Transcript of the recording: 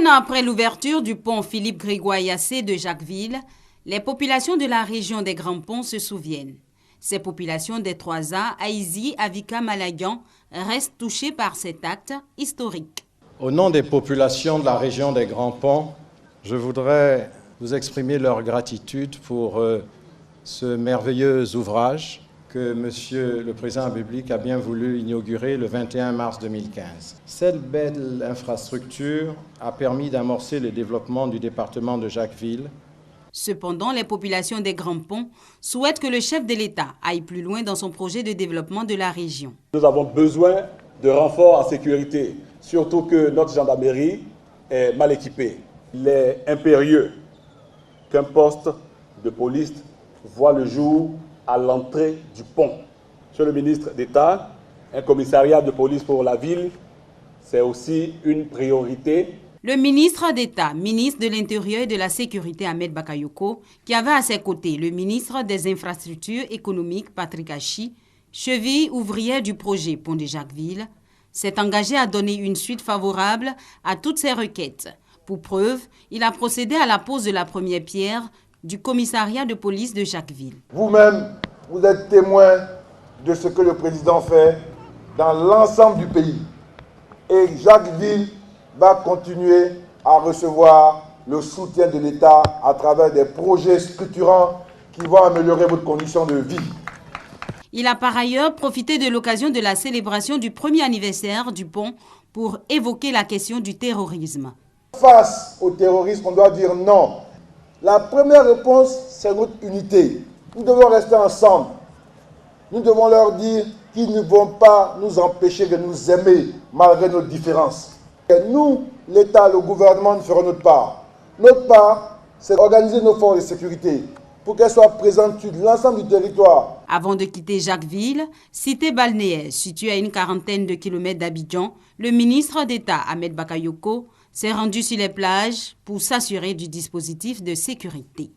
an après l'ouverture du pont Philippe-Grégoire-Yassé de Jacquesville, les populations de la région des Grands Ponts se souviennent. Ces populations des 3A, Haïzi, Avika, Malagan, restent touchées par cet acte historique. Au nom des populations de la région des Grands Ponts, je voudrais vous exprimer leur gratitude pour ce merveilleux ouvrage que Monsieur le Président de la République a bien voulu inaugurer le 21 mars 2015. Cette belle infrastructure a permis d'amorcer le développement du département de Jacquesville. Cependant, les populations des Grands Ponts souhaitent que le chef de l'État aille plus loin dans son projet de développement de la région. Nous avons besoin de renforts en sécurité, surtout que notre gendarmerie est mal équipée. Il est impérieux qu'un poste de police voit le jour à l'entrée du pont. Monsieur le ministre d'État, un commissariat de police pour la ville, c'est aussi une priorité. Le ministre d'État, ministre de l'Intérieur et de la Sécurité Ahmed Bakayoko, qui avait à ses côtés le ministre des Infrastructures économiques Patrick Hachi, cheville ouvrière du projet Pont de Jacquesville, s'est engagé à donner une suite favorable à toutes ces requêtes. Pour preuve, il a procédé à la pose de la première pierre du commissariat de police de Jacquesville. Vous-même, vous êtes témoin de ce que le président fait dans l'ensemble du pays. Et Jacquesville va continuer à recevoir le soutien de l'État à travers des projets structurants qui vont améliorer votre condition de vie. Il a par ailleurs profité de l'occasion de la célébration du premier anniversaire du pont pour évoquer la question du terrorisme. Face au terrorisme, on doit dire non. La première réponse, c'est notre unité. Nous devons rester ensemble. Nous devons leur dire qu'ils ne vont pas nous empêcher de nous aimer malgré nos différences. Et nous, l'État, le gouvernement, nous ferons notre part. Notre part, c'est organiser nos forces de sécurité pour qu'elles soient présentes sur l'ensemble du territoire. Avant de quitter Jacquesville, cité balnéaire située à une quarantaine de kilomètres d'Abidjan, le ministre d'État Ahmed Bakayoko s'est rendu sur les plages pour s'assurer du dispositif de sécurité.